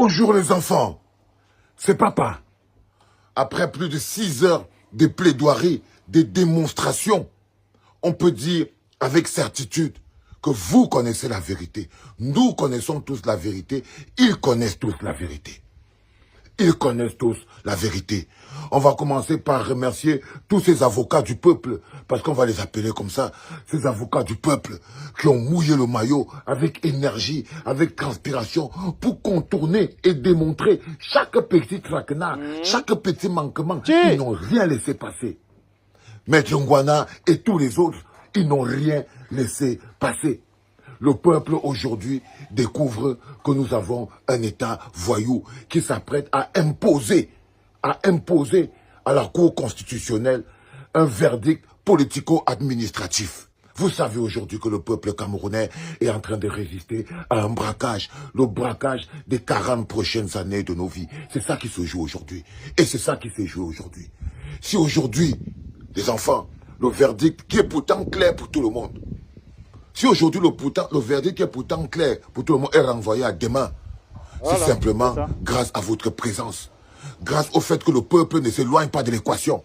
Bonjour les enfants, c'est papa. Après plus de 6 heures de plaidoirie, de démonstration, on peut dire avec certitude que vous connaissez la vérité. Nous connaissons tous la vérité, ils connaissent tous la vérité. Ils connaissent tous la vérité. On va commencer par remercier tous ces avocats du peuple, parce qu'on va les appeler comme ça, ces avocats du peuple qui ont mouillé le maillot avec énergie, avec transpiration, pour contourner et démontrer chaque petit traquenard, chaque petit manquement. Ils n'ont rien laissé passer. Maître Ngouana et tous les autres, ils n'ont rien laissé passer. Le peuple aujourd'hui découvre que nous avons un État voyou qui s'apprête à imposer à la Cour constitutionnelle un verdict politico-administratif. Vous savez aujourd'hui que le peuple camerounais est en train de résister à un braquage, le braquage des 40 prochaines années de nos vies. C'est ça qui se joue aujourd'hui. Et c'est ça qui s'est joué aujourd'hui. Si aujourd'hui, les enfants, le verdict qui est pourtant clair pour tout le monde, si aujourd'hui le verdict qui est pourtant clair pour tout le monde est renvoyé à demain, voilà, c'est simplement grâce à votre présence, grâce au fait que le peuple ne s'éloigne pas de l'équation.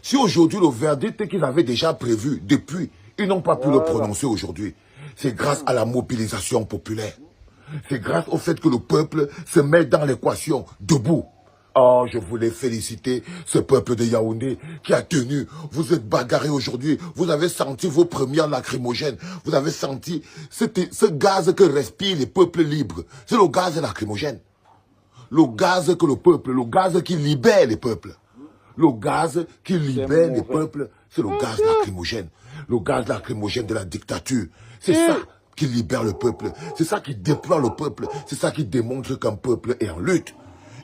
Si aujourd'hui le verdict qu'ils avaient déjà prévu depuis, ils n'ont pas pu le prononcer aujourd'hui, c'est grâce à la mobilisation populaire. C'est grâce au fait que le peuple se met dans l'équation debout. Oh, je voulais féliciter ce peuple de Yaoundé qui a tenu. Vous êtes bagarrés aujourd'hui. Vous avez senti vos premières lacrymogènes. Vous avez senti ce gaz que respirent les peuples libres. C'est le gaz lacrymogène. Le gaz que le peuple, le gaz qui libère les peuples. Le gaz qui libère les peuples, c'est le gaz lacrymogène. Le gaz lacrymogène de la dictature. C'est ça qui libère le peuple. C'est ça qui déploie le peuple. C'est ça qui démontre qu'un peuple est en lutte.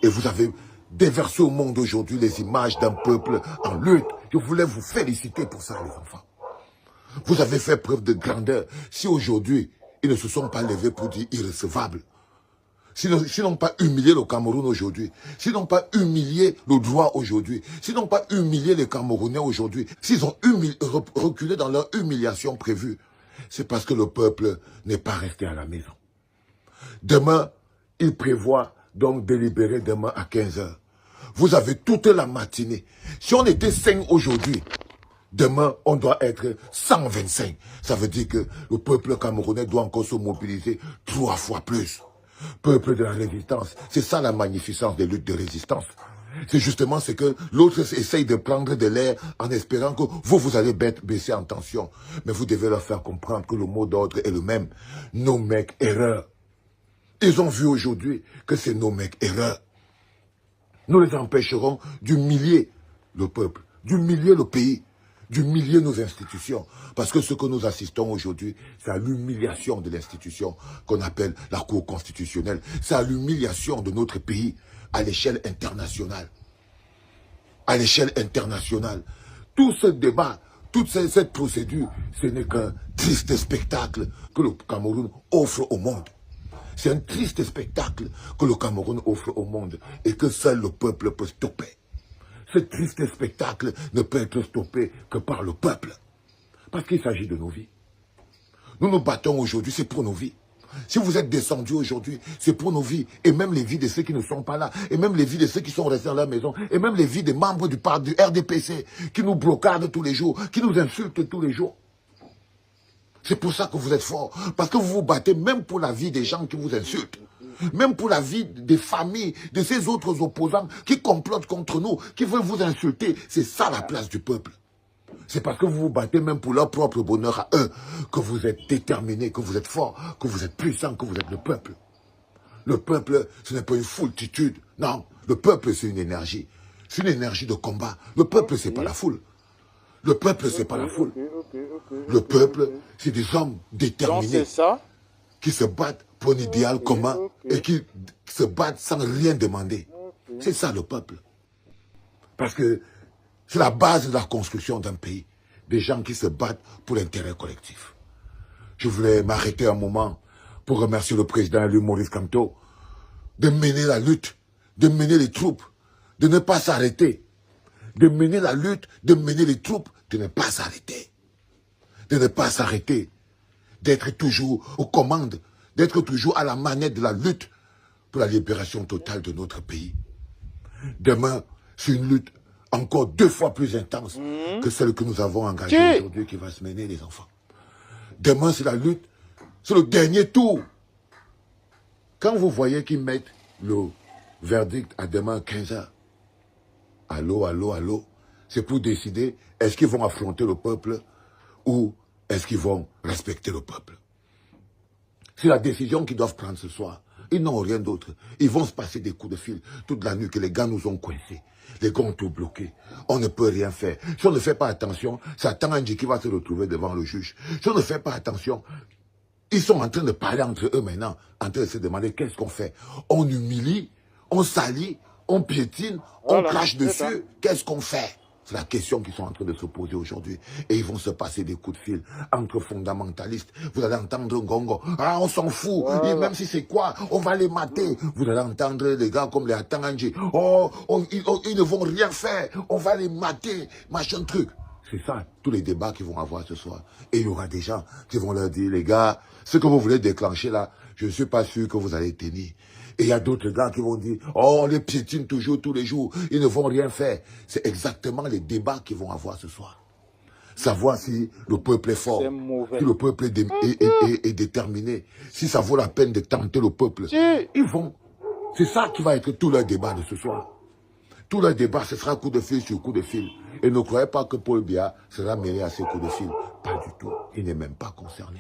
Et vous avez déverser au monde aujourd'hui les images d'un peuple en lutte. Je voulais vous féliciter pour ça, les enfants. Vous avez fait preuve de grandeur. Si aujourd'hui, ils ne se sont pas levés pour dire irrecevable, s'ils n'ont pas humilié le Cameroun aujourd'hui, s'ils n'ont pas humilié le droit aujourd'hui, s'ils n'ont pas humilié les Camerounais aujourd'hui, s'ils ont reculé dans leur humiliation prévue, c'est parce que le peuple n'est pas resté à la maison. Demain, ils prévoient donc délibérer demain à 15 h. Vous avez toute la matinée. Si on était 5 aujourd'hui, demain, on doit être 125. Ça veut dire que le peuple camerounais doit encore se mobiliser 3 fois plus. Peuple de la résistance. C'est ça la magnificence des luttes de résistance. C'est justement ce que l'autre essaye de prendre de l'air en espérant que vous allez baisser en tension. Mais vous devez leur faire comprendre que le mot d'ordre est le même. No make erreur. Ils ont vu aujourd'hui que c'est nos mecs erreurs. Nous les empêcherons d'humilier le peuple, d'humilier le pays, d'humilier nos institutions. Parce que ce que nous assistons aujourd'hui, c'est à l'humiliation de l'institution qu'on appelle la Cour constitutionnelle. C'est à l'humiliation de notre pays à l'échelle internationale. À l'échelle internationale. Tout ce débat, toute cette procédure, ce n'est qu'un triste spectacle que le Cameroun offre au monde. C'est un triste spectacle que le Cameroun offre au monde et que seul le peuple peut stopper. Ce triste spectacle ne peut être stoppé que par le peuple. Parce qu'il s'agit de nos vies. Nous nous battons aujourd'hui, c'est pour nos vies. Si vous êtes descendus aujourd'hui, c'est pour nos vies. Et même les vies de ceux qui ne sont pas là. Et même les vies de ceux qui sont restés dans leur maison. Et même les vies des membres du RDPC qui nous blocadent tous les jours, qui nous insultent tous les jours. C'est pour ça que vous êtes forts. Parce que vous vous battez même pour la vie des gens qui vous insultent. Même pour la vie des familles, de ces autres opposants qui complotent contre nous, qui veulent vous insulter. C'est ça la place du peuple. C'est parce que vous vous battez même pour leur propre bonheur à eux que vous êtes déterminés, que vous êtes forts, que vous êtes puissants, que vous êtes le peuple. Le peuple, ce n'est pas une foultitude. Non, le peuple, c'est une énergie. C'est une énergie de combat. Le peuple, c'est pas la foule. Le peuple, c'est pas la foule. Le peuple, c'est des hommes déterminés qui se battent pour un idéal commun et qui se battent sans rien demander. C'est ça le peuple. Parce que c'est la base de la construction d'un pays. Des gens qui se battent pour l'intérêt collectif. Je voulais m'arrêter un moment pour remercier le président élu Maurice Kamto de mener la lutte, de mener les troupes, de ne pas s'arrêter. De mener la lutte, de mener les troupes, de ne pas s'arrêter. De ne pas s'arrêter. D'être toujours aux commandes, d'être toujours à la manette de la lutte pour la libération totale de notre pays. Demain, c'est une lutte encore 2 fois plus intense que celle que nous avons engagée aujourd'hui qui va se mener, les enfants. Demain, c'est la lutte, c'est le dernier tour. Quand vous voyez qu'ils mettent le verdict à demain 15h, allô, c'est pour décider est-ce qu'ils vont affronter le peuple ou est-ce qu'ils vont respecter le peuple. C'est la décision qu'ils doivent prendre ce soir. Ils n'ont rien d'autre. Ils vont se passer des coups de fil toute la nuit que les gars nous ont coincés. Les gars ont tout bloqué. On ne peut rien faire. Si on ne fait pas attention, c'est Tanganji qui va se retrouver devant le juge. Si on ne fait pas attention, ils sont en train de parler entre eux maintenant, en train de se demander qu'est-ce qu'on fait. On humilie, on salit, on piétine, on crache dessus. Qu'est-ce qu'on fait? C'est la question qu'ils sont en train de se poser aujourd'hui. Et ils vont se passer des coups de fil entre fondamentalistes. Vous allez entendre Ngongo. Ah, on s'en fout. Et même si c'est quoi, on va les mater. Vous allez entendre des gars comme les Atanganji. Ils ne vont rien faire. On va les mater. Machin truc. C'est ça, tous les débats qu'ils vont avoir ce soir. Et il y aura des gens qui vont leur dire, les gars, ce que vous voulez déclencher là, je ne suis pas sûr que vous allez tenir. Et il y a d'autres gars qui vont dire, oh, on les piétine toujours, tous les jours, ils ne vont rien faire. C'est exactement les débats qu'ils vont avoir ce soir. Savoir si le peuple est fort, si le peuple est déterminé, si ça vaut la peine de tenter le peuple. Ils vont. C'est ça qui va être tout leur débat de ce soir. Tout leur débat, ce sera coup de fil sur coup de fil. Et ne croyez pas que Paul Biya sera mêlé à ces coups de fil. Pas du tout. Il n'est même pas concerné.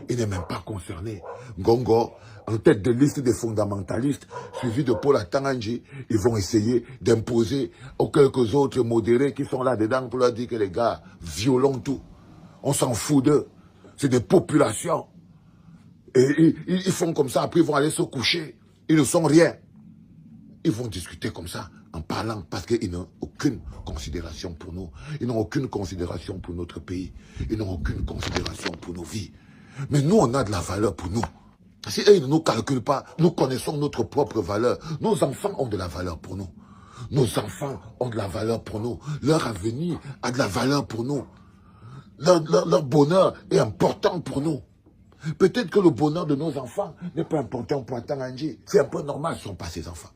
Il n'est même pas concerné. Ngongo, en tête de liste des fondamentalistes, suivi de Paul Atanganji, ils vont essayer d'imposer aux quelques autres modérés qui sont là-dedans pour leur dire que les gars, violons tout. On s'en fout d'eux. C'est des populations. Et ils font comme ça, après ils vont aller se coucher. Ils ne sont rien. Ils vont discuter comme ça, en parlant, parce qu'ils n'ont aucune considération pour nous. Ils n'ont aucune considération pour notre pays. Ils n'ont aucune considération pour nos vies. Mais nous, on a de la valeur pour nous. Si eux, ils ne nous calculent pas, nous connaissons notre propre valeur. Nos enfants ont de la valeur pour nous. Nos enfants ont de la valeur pour nous. Leur avenir a de la valeur pour nous. Leur bonheur est important pour nous. Peut-être que le bonheur de nos enfants n'est pas important pour Atanganji. C'est un peu normal, ce ne sont pas ses enfants.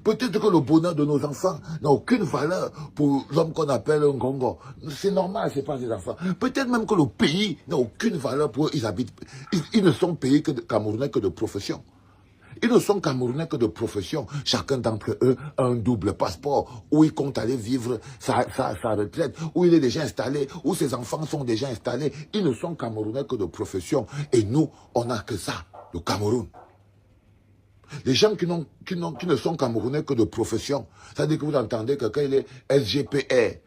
Peut-être que le bonheur de nos enfants n'a aucune valeur pour l'homme qu'on appelle un Ngongo. C'est normal, ce n'est pas ses enfants. Peut-être même que le pays n'a aucune valeur pour eux. Ils ne sont payés que Camerounais que de profession. Ils ne sont Camerounais que de profession. Chacun d'entre eux a un double passeport où il compte aller vivre sa retraite, où il est déjà installé, où ses enfants sont déjà installés. Ils ne sont Camerounais que de profession. Et nous, on n'a que ça, le Cameroun. Les gens qui ne sont Camerounais que de profession, ça veut dire que vous entendez que quand il est SGPR,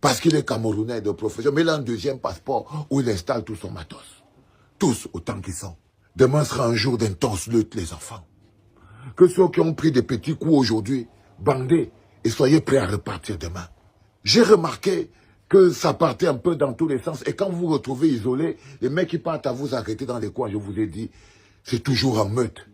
parce qu'il est Camerounais de profession, mais il a un deuxième passeport où il installe tout son matos. Tous autant qu'ils sont. Demain sera un jour d'intense lutte, les enfants. Que ceux qui ont pris des petits coups aujourd'hui, bandez et soyez prêts à repartir demain. J'ai remarqué que ça partait un peu dans tous les sens. Et quand vous vous retrouvez isolés, les mecs qui partent à vous arrêter dans les coins, je vous ai dit, c'est toujours en meute.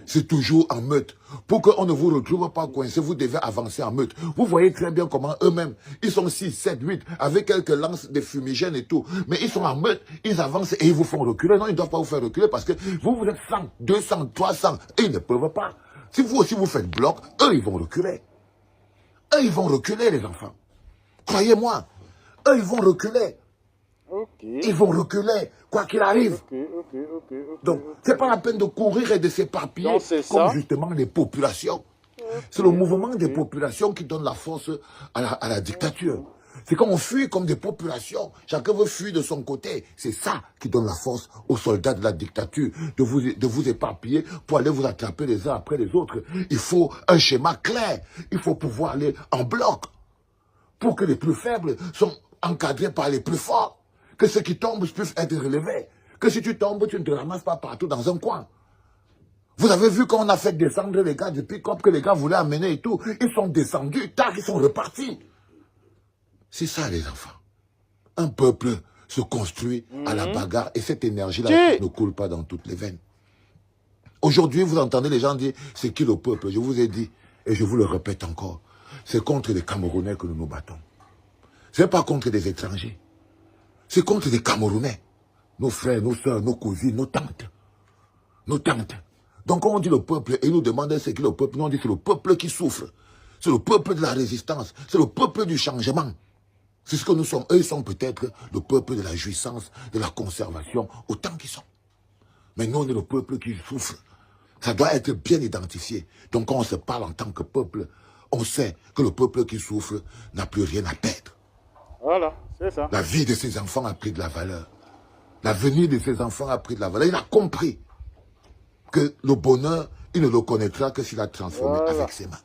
C'est toujours en meute. Pour qu'on ne vous retrouve pas coincé, vous devez avancer en meute. Vous voyez très bien comment eux-mêmes, ils sont 6, 7, 8, avec quelques lances de fumigènes et tout. Mais ils sont en meute, ils avancent et ils vous font reculer. Non, ils ne doivent pas vous faire reculer parce que vous êtes 100, 200, 300. Et ils ne peuvent pas. Si vous aussi vous faites bloc, eux, ils vont reculer. Eux, ils vont reculer, les enfants. Croyez-moi. Eux, ils vont reculer. Ils vont reculer, quoi qu'il arrive. Donc, c'est pas la peine de courir et de s'éparpiller comme justement les populations. C'est le mouvement des populations qui donne la force à la dictature. C'est quand on fuit comme des populations, chacun veut fuir de son côté. C'est ça qui donne la force aux soldats de la dictature, de vous éparpiller pour aller vous attraper les uns après les autres. Il faut un schéma clair. Il faut pouvoir aller en bloc pour que les plus faibles soient encadrés par les plus forts. Que ceux qui tombent puissent être relevés. Que si tu tombes, tu ne te ramasses pas partout dans un coin. Vous avez vu quand on a fait descendre les gars du pick-up que les gars voulaient amener et tout. Ils sont descendus, tac, ils sont repartis. C'est ça les enfants. Un peuple se construit à la bagarre et cette énergie-là ne coule pas dans toutes les veines. Aujourd'hui, vous entendez les gens dire, c'est qui le peuple? Je vous ai dit, et je vous le répète encore, c'est contre les Camerounais que nous nous battons. Ce n'est pas contre des étrangers. C'est contre les Camerounais. Nos frères, nos soeurs, nos cousines, nos tantes. Nos tantes. Donc quand on dit le peuple, et ils nous demandent ce qu'est le peuple, nous on dit c'est le peuple qui souffre. C'est le peuple de la résistance. C'est le peuple du changement. C'est ce que nous sommes. Eux, ils sont peut-être le peuple de la jouissance, de la conservation, autant qu'ils sont. Mais nous, on est le peuple qui souffre. Ça doit être bien identifié. Donc quand on se parle en tant que peuple, on sait que le peuple qui souffre n'a plus rien à perdre. Voilà, c'est ça. La vie de ses enfants a pris de la valeur. L'avenir de ses enfants a pris de la valeur. Il a compris que le bonheur, il ne le connaîtra que s'il a transformé avec ses mains.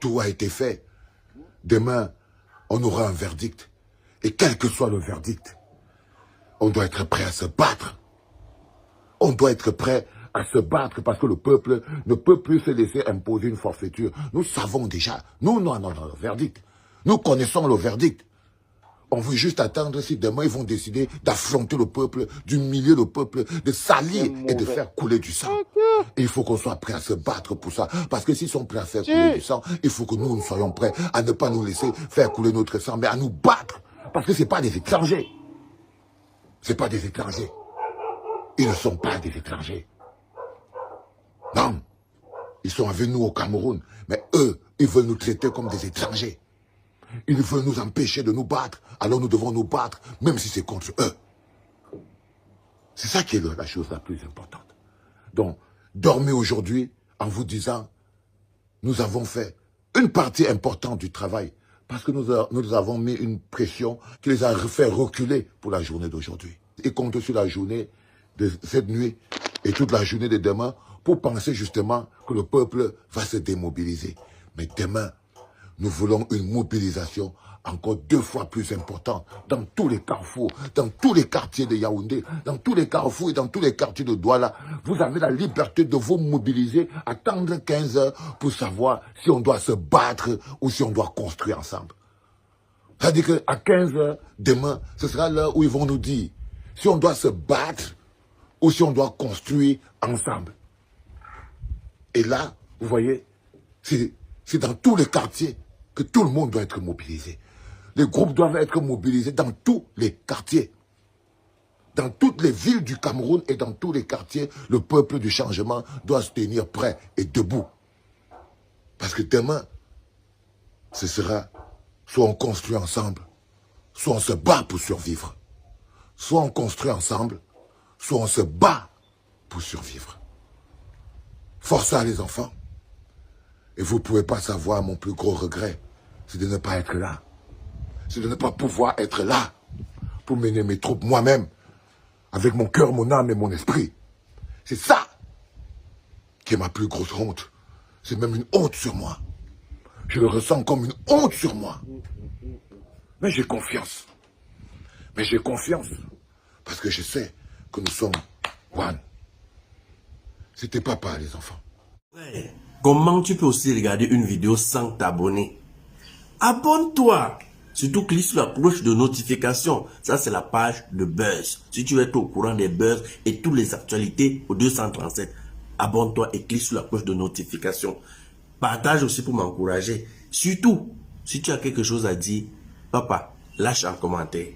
Tout a été fait. Demain, on aura un verdict. Et quel que soit le verdict, on doit être prêt à se battre. On doit être prêt à se battre parce que le peuple ne peut plus se laisser imposer une forfaiture. Nous savons déjà. Nous, non, le verdict. Nous connaissons le verdict. On veut juste attendre si demain ils vont décider d'affronter le peuple, d'humilier le peuple, de salir et de faire couler du sang. Et il faut qu'on soit prêt à se battre pour ça. Parce que s'ils sont prêts à faire couler du sang, il faut que nous soyons prêts à ne pas nous laisser faire couler notre sang, mais à nous battre. Parce que ce n'est pas des étrangers. Ce n'est pas des étrangers. Ils ne sont pas des étrangers. Non. Ils sont avec nous au Cameroun. Mais eux, ils veulent nous traiter comme des étrangers. Ils veulent nous empêcher de nous battre. Alors nous devons nous battre, même si c'est contre eux. C'est ça qui est la chose la plus importante. Donc, dormez aujourd'hui en vous disant, nous avons fait une partie importante du travail parce que nous avons mis une pression qui les a fait reculer pour la journée d'aujourd'hui. Ils comptent sur la journée de cette nuit et toute la journée de demain pour penser justement que le peuple va se démobiliser. Mais demain, nous voulons une mobilisation encore 2 fois plus importante dans tous les carrefours, dans tous les quartiers de Yaoundé, dans tous les carrefours et dans tous les quartiers de Douala. Vous avez la liberté de vous mobiliser, attendre 15 heures pour savoir si on doit se battre ou si on doit construire ensemble. C'est-à-dire qu'à 15 heures, demain, ce sera l'heure où ils vont nous dire si on doit se battre ou si on doit construire ensemble. Et là, vous voyez, c'est dans tous les quartiers que tout le monde doit être mobilisé. Les groupes doivent être mobilisés dans tous les quartiers. Dans toutes les villes du Cameroun et dans tous les quartiers, le peuple du changement doit se tenir prêt et debout. Parce que demain, ce sera soit on construit ensemble, soit on se bat pour survivre. Soit on construit ensemble, soit on se bat pour survivre. Force à les enfants. Et vous ne pouvez pas savoir mon plus gros regret, c'est de ne pas être là. C'est de ne pas pouvoir être là pour mener mes troupes moi-même, avec mon cœur, mon âme et mon esprit. C'est ça qui est ma plus grosse honte. C'est même une honte sur moi. Je le ressens comme une honte sur moi. Mais j'ai confiance. Mais j'ai confiance parce que je sais que nous sommes one. C'était papa, les enfants. Ouais. Comment tu peux aussi regarder une vidéo sans t'abonner? Abonne-toi! Surtout clique sur la cloche de notification. Ça, c'est la page de Buzz. Si tu veux être au courant des buzz et toutes les actualités au 237, abonne-toi et clique sur la cloche de notification. Partage aussi pour m'encourager. Surtout, si tu as quelque chose à dire, papa, lâche un commentaire.